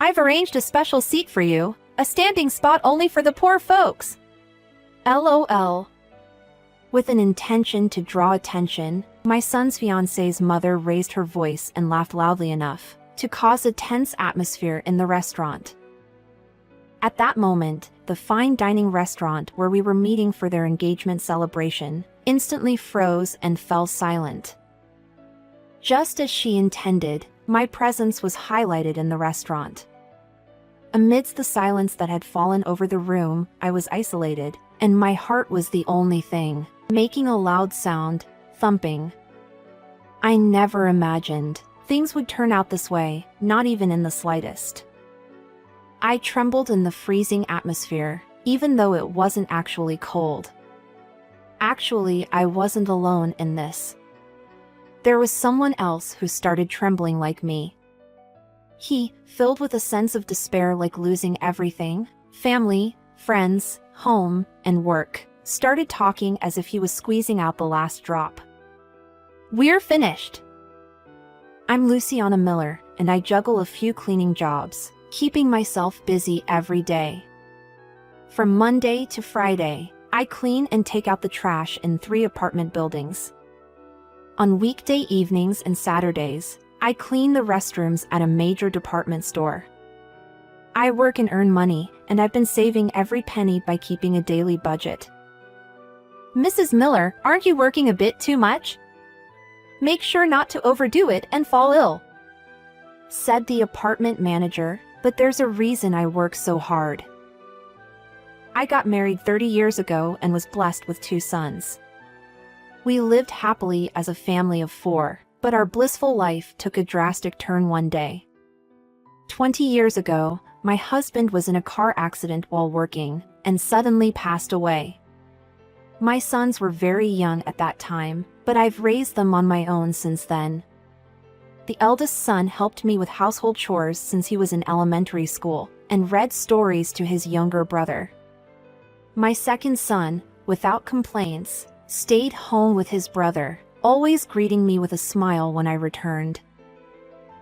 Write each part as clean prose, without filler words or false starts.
I've arranged a special seat for you, a standing spot only for the poor folks. LOL. With an intention to draw attention, my son's fiance's mother raised her voice and laughed loudly enough to cause a tense atmosphere in the restaurant. At that moment, the fine dining restaurant where we were meeting for their engagement celebration instantly froze and fell silent. Just as she intended, my presence was highlighted in the restaurant. Amidst the silence that had fallen over the room, I was isolated, and my heart was the only thing making a loud sound, thumping. I never imagined things would turn out this way, not even in the slightest. I trembled in the freezing atmosphere, even though it wasn't actually cold. Actually, I wasn't alone in this. There was someone else who started trembling like me. He, filled with a sense of despair like losing everything, family, friends, home, and work, started talking as if he was squeezing out the last drop. We're finished. I'm Luciana Miller, and I juggle a few cleaning jobs, keeping myself busy every day. From Monday to Friday, I clean and take out the trash in 3 apartment buildings. On weekday evenings and Saturdays, I clean the restrooms at a major department store. I work and earn money, and I've been saving every penny by keeping a daily budget. Mrs. Miller, aren't you working a bit too much? Make sure not to overdo it and fall ill, said the apartment manager, but there's a reason I work so hard. I got married 30 years ago and was blessed with 2 sons. We lived happily as a family of 4, but our blissful life took a drastic turn one day. 20 years ago, my husband was in a car accident while working and suddenly passed away. My sons were very young at that time, but I've raised them on my own since then. The eldest son helped me with household chores since he was in elementary school and read stories to his younger brother. My second son, without complaints, stayed home with his brother, always greeting me with a smile when I returned.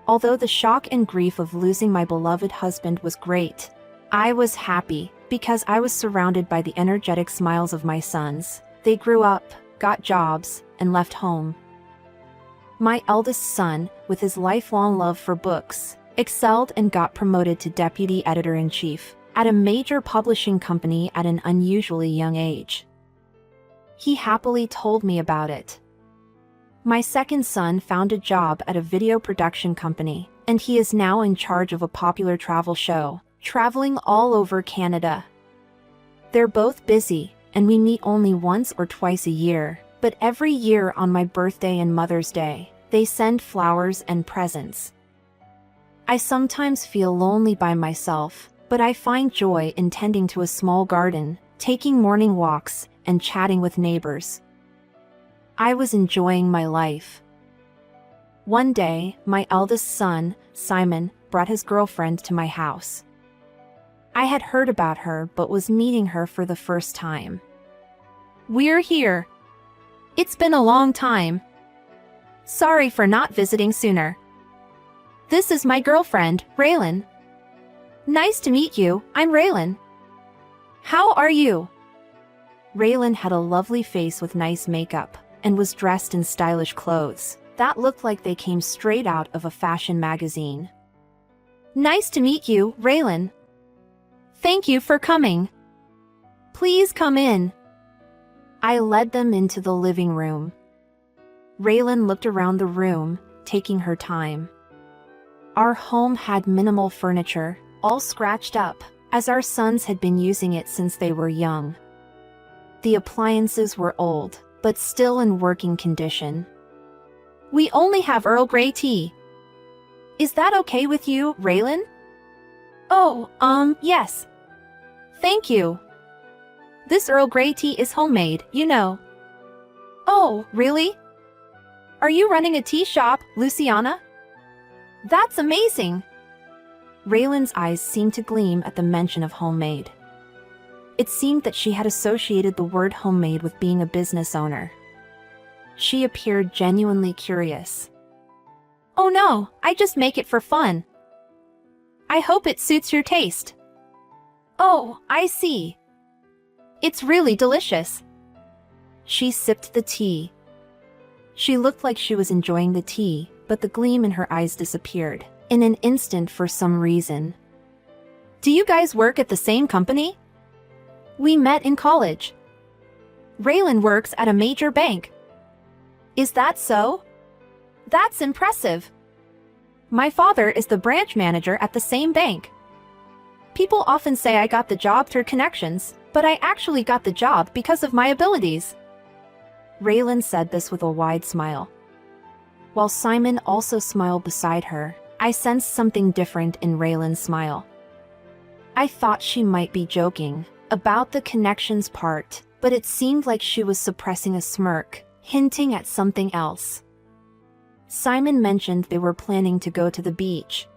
Although the shock and grief of losing my beloved husband was great, I was happy because I was surrounded by the energetic smiles of my sons. They grew up, got jobs, and left home. My eldest son, with his lifelong love for books, excelled and got promoted to deputy editor-in-chief at a major publishing company at an unusually young age. He happily told me about it. My second son found a job at a video production company, and he is now in charge of a popular travel show, traveling all over Canada. They're both busy, and we meet only once or twice a year, but every year on my birthday and Mother's Day, they send flowers and presents. I sometimes feel lonely by myself, but I find joy in tending to a small garden, taking morning walks, and chatting with neighbors. I was enjoying my life. One day, my eldest son, Simon, brought his girlfriend to my house. I had heard about her but was meeting her for the first time. We're here. It's been a long time. Sorry for not visiting sooner. This is my girlfriend, Raylan. Nice to meet you, I'm Raylan. How are you? Raylan had a lovely face with nice makeup and was dressed in stylish clothes that looked like they came straight out of a fashion magazine. Nice to meet you, Raylan. Thank you for coming. Please come in. I led them into the living room. Raylan looked around the room, taking her time. Our home had minimal furniture, all scratched up, as our sons had been using it since they were young. The appliances were old, but still in working condition. We only have Earl Grey tea. Is that okay with you, Raylan? Oh, yes. Thank you. This Earl Grey tea is homemade, you know. Oh, really? Are you running a tea shop, Luciana? That's amazing. Raylan's eyes seemed to gleam at the mention of homemade. It seemed that she had associated the word homemade with being a business owner. She appeared genuinely curious. Oh no, I just make it for fun. I hope it suits your taste. Oh, I see. It's really delicious. She sipped the tea. She looked like she was enjoying the tea, but the gleam in her eyes disappeared in an instant for some reason. Do you guys work at the same company? We met in college. Raylan works at a major bank. Is that so? That's impressive. My father is the branch manager at the same bank. People often say I got the job through connections, but I actually got the job because of my abilities. Raylan said this with a wide smile. While Simon also smiled beside her, I sensed something different in Raylan's smile. I thought she might be joking about the connections part, but it seemed like she was suppressing a smirk, hinting at something else. Simon mentioned they were planning to go to the beach.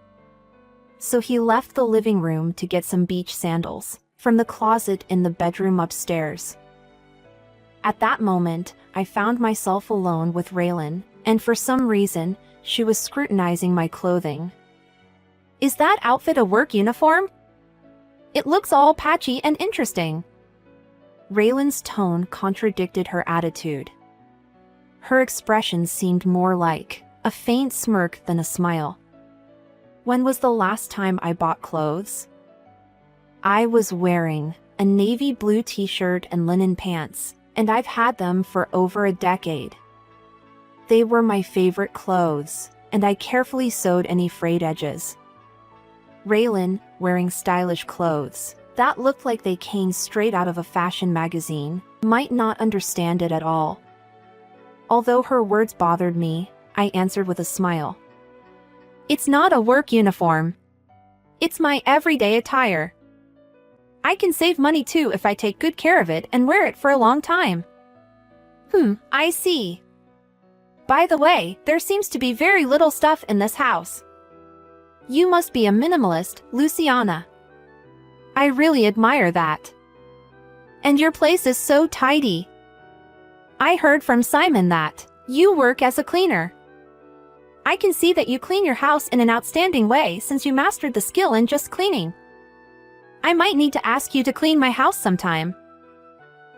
So he left the living room to get some beach sandals from the closet in the bedroom upstairs. At that moment, I found myself alone with Raylan, and for some reason, she was scrutinizing my clothing. Is that outfit a work uniform? It looks all patchy and interesting. Raylan's tone contradicted her attitude. Her expression seemed more like a faint smirk than a smile. When was the last time I bought clothes? I was wearing a navy blue t-shirt and linen pants, and I've had them for over a decade. They were my favorite clothes, and I carefully sewed any frayed edges. Raylan, wearing stylish clothes that looked like they came straight out of a fashion magazine, might not understand it at all. Although her words bothered me, I answered with a smile. It's not a work uniform. It's my everyday attire. I can save money too if I take good care of it and wear it for a long time. I see. By the way, there seems to be very little stuff in this house. You must be a minimalist, Luciana. I really admire that. And your place is so tidy. I heard from Simon that you work as a cleaner. I can see that you clean your house in an outstanding way since you mastered the skill in just cleaning. I might need to ask you to clean my house sometime.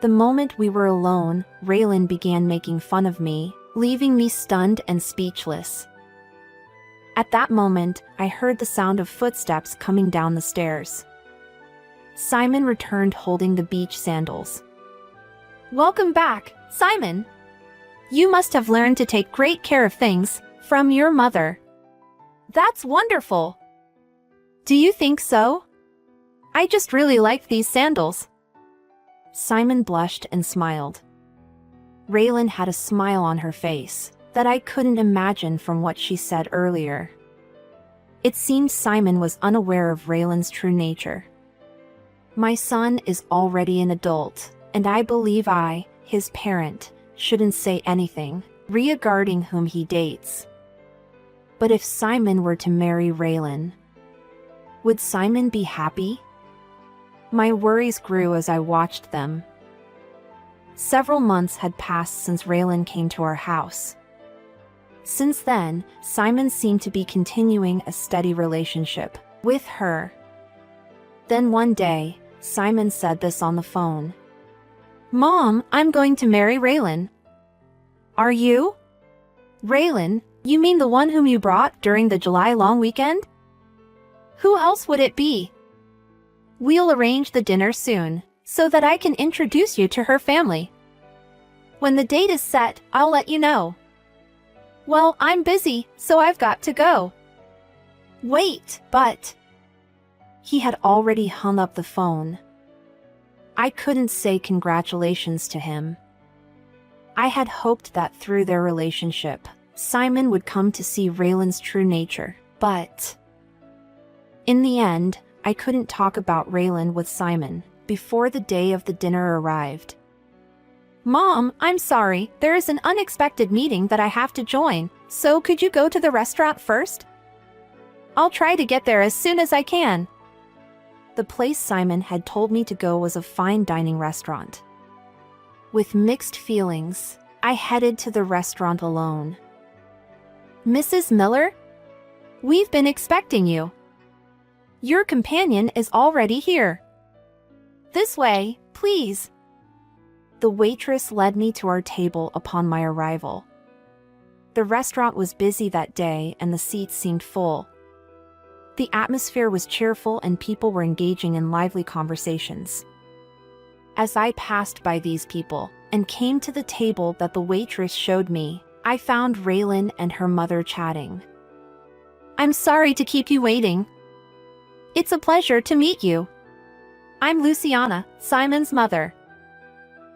The moment we were alone, Raylan began making fun of me, leaving me stunned and speechless. At that moment, I heard the sound of footsteps coming down the stairs. Simon returned holding the beach sandals. Welcome back, Simon. You must have learned to take great care of things from your mother. That's wonderful. Do you think so? I just really like these sandals. Simon blushed and smiled. Raylan had a smile on her face that I couldn't imagine from what she said earlier. It seemed Simon was unaware of Raylan's true nature. My son is already an adult, and I believe I, his parent, shouldn't say anything regarding whom he dates. But if Simon were to marry Raylan, would Simon be happy? My worries grew as I watched them. Several months had passed since Raylan came to our house. Since then, Simon seemed to be continuing a steady relationship with her. Then one day, Simon said this on the phone. Mom, I'm going to marry Raylan. Are you? Raylan, you mean the one whom you brought during the July long weekend? Who else would it be? We'll arrange the dinner soon, so that I can introduce you to her family. When the date is set, I'll let you know. Well, I'm busy, so I've got to go. Wait, but... He had already hung up the phone. I couldn't say congratulations to him. I had hoped that through their relationship, Simon would come to see Raylan's true nature, but... In the end, I couldn't talk about Raylan with Simon before the day of the dinner arrived. Mom, I'm sorry, there is an unexpected meeting that I have to join, so could you go to the restaurant first? I'll try to get there as soon as I can. The place Simon had told me to go was a fine dining restaurant. With mixed feelings, I headed to the restaurant alone. Mrs. Miller? We've been expecting you. Your companion is already here. This way, please. The waitress led me to our table upon my arrival. The restaurant was busy that day and the seats seemed full. The atmosphere was cheerful and people were engaging in lively conversations. As I passed by these people and came to the table that the waitress showed me, I found Raylan and her mother chatting. I'm sorry to keep you waiting. It's a pleasure to meet you. I'm Luciana, Simon's mother.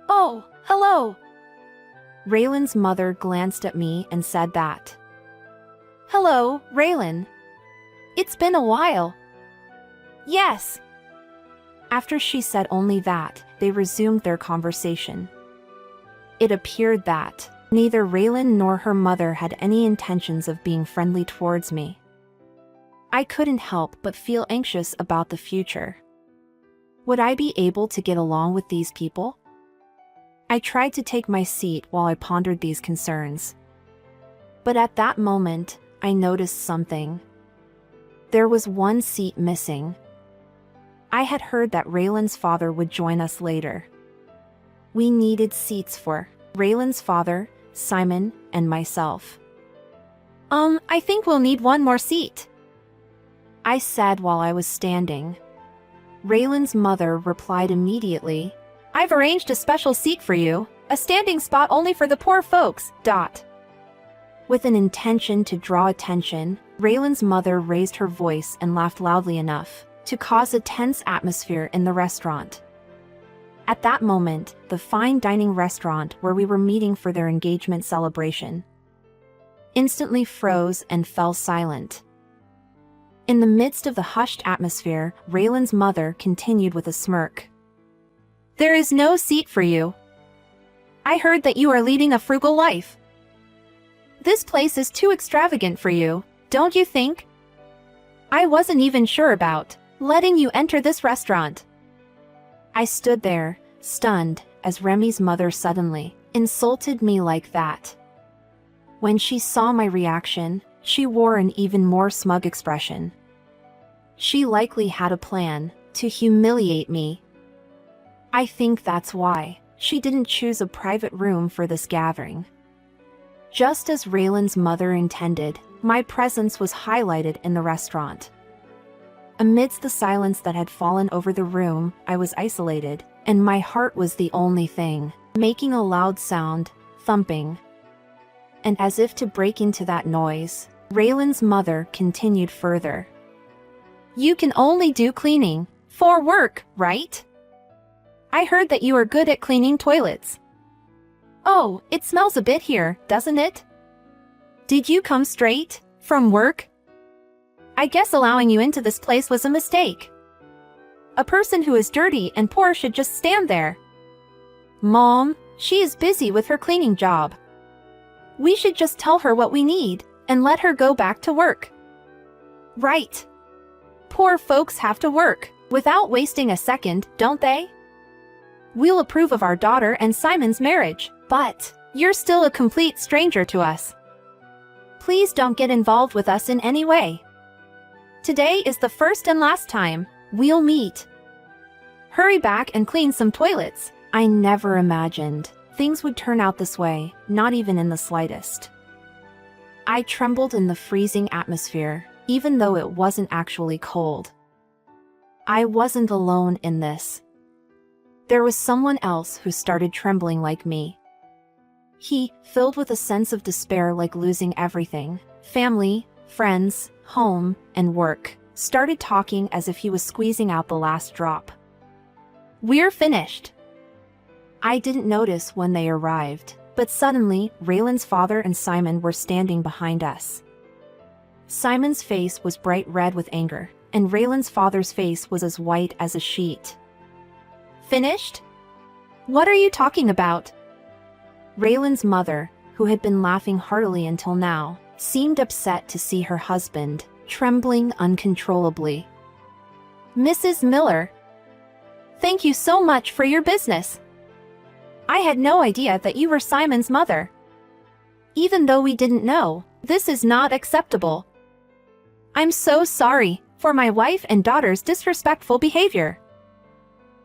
Oh, hello. Raylan's mother glanced at me and said that. Hello, Raylan. It's been a while. Yes. After she said only that, they resumed their conversation. It appeared that neither Raylan nor her mother had any intentions of being friendly towards me. I couldn't help but feel anxious about the future. Would I be able to get along with these people? I tried to take my seat while I pondered these concerns. But at that moment, I noticed something. There was one seat missing. I had heard that Raylan's father would join us later. We needed seats for Raylan's father, Simon, and myself. I think we'll need one more seat, I said while I was standing. Raylan's mother replied immediately, I've arranged a special seat for you, a standing spot only for the poor folks. With an intention to draw attention, Raylan's mother raised her voice and laughed loudly enough to cause a tense atmosphere in the restaurant. At that moment, the fine dining restaurant where we were meeting for their engagement celebration instantly froze and fell silent. In the midst of the hushed atmosphere, Raylan's mother continued with a smirk. There is no seat for you. I heard that you are leading a frugal life. This place is too extravagant for you, don't you think? I wasn't even sure about letting you enter this restaurant. I stood there, stunned, as Remy's mother suddenly insulted me like that. When she saw my reaction, she wore an even more smug expression. She likely had a plan to humiliate me. I think that's why she didn't choose a private room for this gathering. Just as Raylan's mother intended, my presence was highlighted in the restaurant. Amidst the silence that had fallen over the room, I was isolated, and my heart was the only thing making a loud sound, thumping. And as if to break into that noise, Raylan's mother continued further. You can only do cleaning for work, right? I heard that you are good at cleaning toilets. Oh, it smells a bit here, doesn't it? Did you come straight from work? I guess allowing you into this place was a mistake. A person who is dirty and poor should just stand there. Mom, she is busy with her cleaning job. We should just tell her what we need and let her go back to work. Right. Poor folks have to work without wasting a second, don't they? We'll approve of our daughter and Simon's marriage, but you're still a complete stranger to us. Please don't get involved with us in any way. Today is the first and last time we'll meet. Hurry back and clean some toilets. I never imagined things would turn out this way, not even in the slightest. I trembled in the freezing atmosphere, even though it wasn't actually cold. I wasn't alone in this. There was someone else who started trembling like me. He, filled with a sense of despair like losing everything, family, friends, home, and work, started talking as if he was squeezing out the last drop. We're finished. I didn't notice when they arrived, but suddenly, Raylan's father and Simon were standing behind us. Simon's face was bright red with anger, and Raylan's father's face was as white as a sheet. Finished? What are you talking about? Raylan's mother, who had been laughing heartily until now, seemed upset to see her husband, trembling uncontrollably. Mrs. Miller, thank you so much for your business. I had no idea that you were Simon's mother. Even though we didn't know, this is not acceptable. I'm so sorry for my wife and daughter's disrespectful behavior.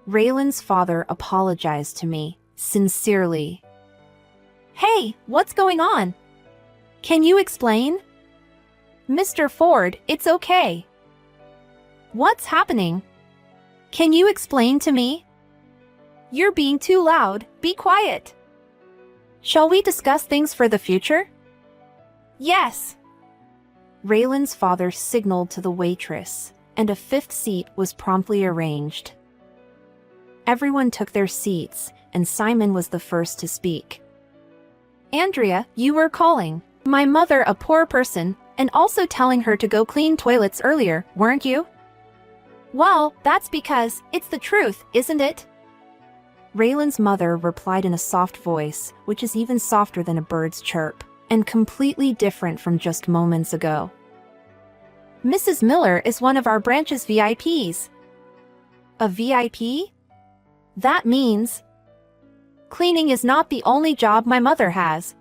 Raylan's father apologized to me, sincerely. Hey, what's going on? Can you explain? Mr. Ford, it's okay. What's happening? Can you explain to me? You're being too loud, be quiet. Shall we discuss things for the future? Yes. Raylan's father signaled to the waitress, and a fifth seat was promptly arranged. Everyone took their seats, and Simon was the first to speak. Andrea, you were calling my mother a poor person, and also telling her to go clean toilets earlier, weren't you? Well, that's because it's the truth, isn't it? Raylan's mother replied in a soft voice, which is even softer than a bird's chirp, and completely different from just moments ago. Mrs. Miller is one of our branch's VIPs. A VIP? That means cleaning is not the only job my mother has.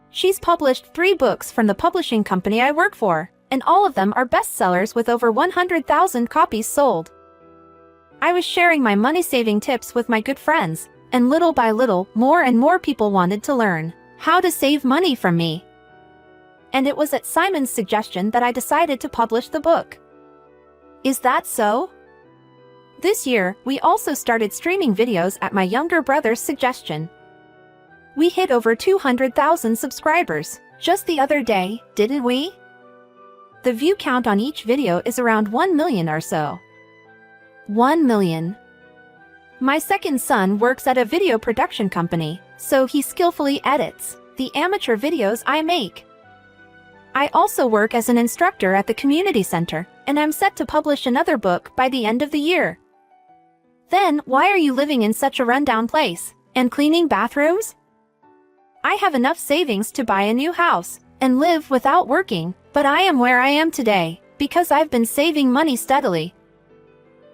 She's published 3 books from the publishing company I work for, and all of them are bestsellers with over 100,000 copies sold. I was sharing my money-saving tips with my good friends, and little by little, more and more people wanted to learn how to save money from me. And it was at Simon's suggestion that I decided to publish the book. Is that so? This year, we also started streaming videos at my younger brother's suggestion. We hit over 200,000 subscribers just the other day, didn't we? The view count on each video is around 1 million or so. 1 million. My second son works at a video production company, so he skillfully edits the amateur videos I make. I also work as an instructor at the community center, and I'm set to publish another book by the end of the year. Then, why are you living in such a rundown place and cleaning bathrooms? I have enough savings to buy a new house and live without working, but I am where I am today because I've been saving money steadily.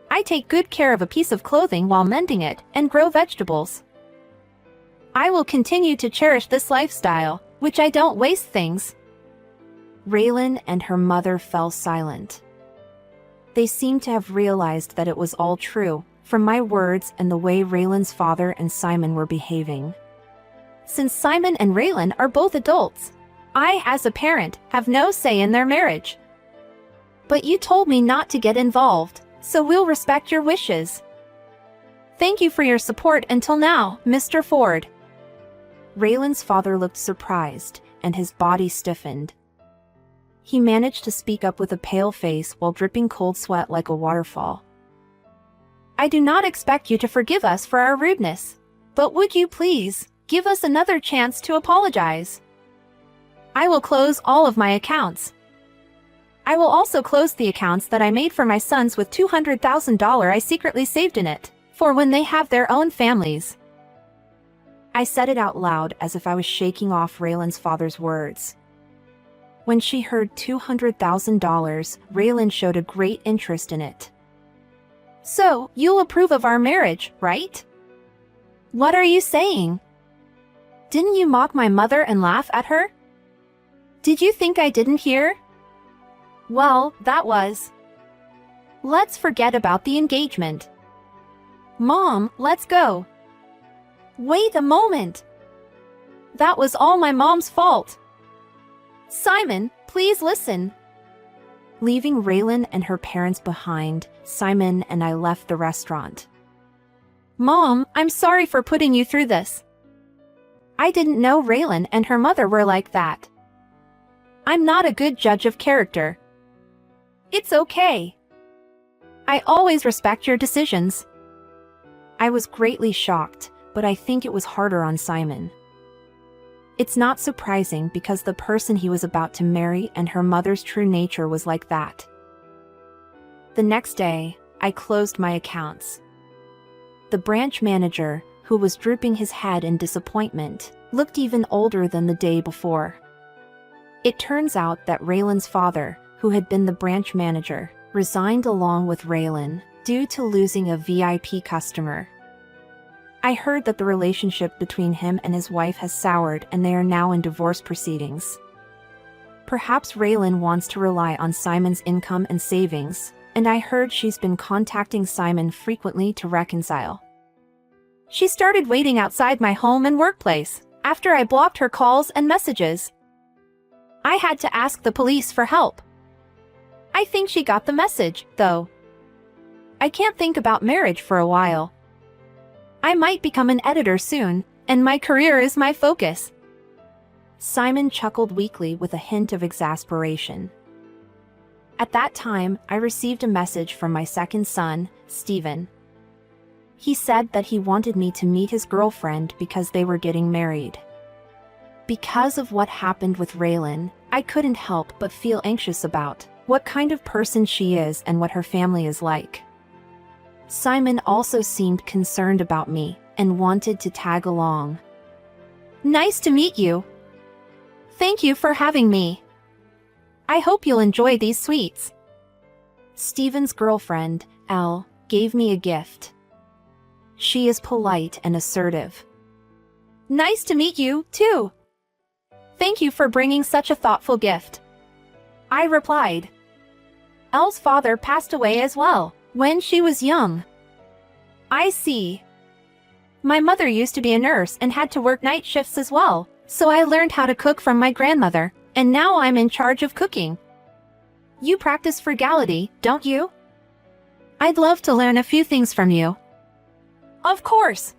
I take good care of a piece of clothing while mending it and grow vegetables. I will continue to cherish this lifestyle, which I don't waste things. Raylan and her mother fell silent. They seemed to have realized that it was all true, from my words and the way Raylan's father and Simon were behaving. Since Simon and Raylan are both adults, I, as a parent, have no say in their marriage. But you told me not to get involved, so we'll respect your wishes. Thank you for your support until now, Mr. Ford. Raylan's father looked surprised, and his body stiffened. He managed to speak up with a pale face while dripping cold sweat like a waterfall. I do not expect you to forgive us for our rudeness, but would you please give us another chance to apologize? I will close all of my accounts. I will also close the accounts that I made for my sons with $200,000 I secretly saved in it, for when they have their own families. I said it out loud as if I was shaking off Raylan's father's words. When she heard $200,000, Raylan showed a great interest in it. So, you'll approve of our marriage, right? What are you saying? Didn't you mock my mother and laugh at her? Did you think I didn't hear? Well, that was. Let's forget about the engagement. Mom, let's go. Wait a moment. That was all my mom's fault. Simon, please listen. Leaving Raylan and her parents behind, Simon and I left the restaurant. Mom, I'm sorry for putting you through this. I didn't know Raylan and her mother were like that. I'm not a good judge of character. It's okay. I always respect your decisions. I was greatly shocked, but I think it was harder on Simon. It's not surprising because the person he was about to marry and her mother's true nature was like that. The next day, I closed my accounts. The branch manager, who was drooping his head in disappointment, looked even older than the day before. It turns out that Raylan's father, who had been the branch manager, resigned along with Raylan due to losing a VIP customer. I heard that the relationship between him and his wife has soured and they are now in divorce proceedings. Perhaps Raylan wants to rely on Simon's income and savings, and I heard she's been contacting Simon frequently to reconcile. She started waiting outside my home and workplace after I blocked her calls and messages. I had to ask the police for help. I think she got the message, though. I can't think about marriage for a while. I might become an editor soon, and my career is my focus. Simon chuckled weakly with a hint of exasperation. At that time, I received a message from my second son, Stephen. He said that he wanted me to meet his girlfriend because they were getting married. Because of what happened with Raylan, I couldn't help but feel anxious about what kind of person she is and what her family is like. Simon also seemed concerned about me and wanted to tag along. Nice to meet you. Thank you for having me. I hope you'll enjoy these sweets. Stephen's girlfriend, Elle, gave me a gift. She is polite and assertive. Nice to meet you, too. Thank you for bringing such a thoughtful gift. I replied. Elle's father passed away as well, when she was young. I see. My mother used to be a nurse and had to work night shifts as well, so I learned how to cook from my grandmother, and now I'm in charge of cooking. You practice frugality, don't you? I'd love to learn a few things from you. Of course.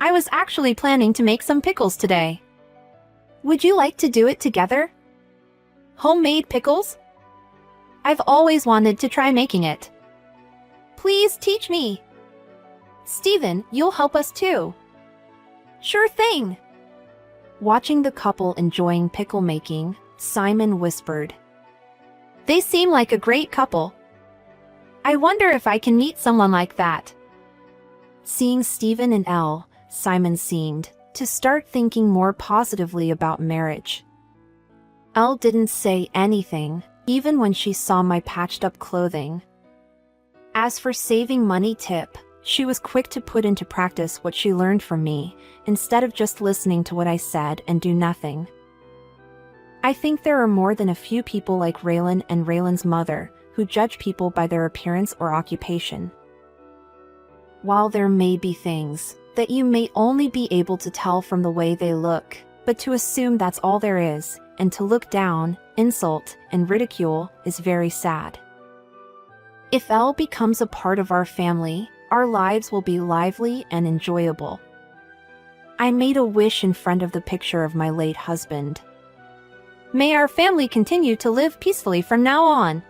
I was actually planning to make some pickles today. Would you like to do it together? Homemade pickles? I've always wanted to try making it. Please teach me. Stephen, you'll help us too. Sure thing. Watching the couple enjoying pickle making, Simon whispered. They seem like a great couple. I wonder if I can meet someone like that. Seeing Stephen and Elle, Simon seemed to start thinking more positively about marriage. Elle didn't say anything, even when she saw my patched-up clothing. As for saving money tip, she was quick to put into practice what she learned from me, instead of just listening to what I said and do nothing. I think there are more than a few people like Raylan and Raylan's mother who judge people by their appearance or occupation. While there may be things that you may only be able to tell from the way they look, but to assume that's all there is, and to look down, insult, and ridicule is very sad. If Elle becomes a part of our family, our lives will be lively and enjoyable. I made a wish in front of the picture of my late husband. May our family continue to live peacefully from now on.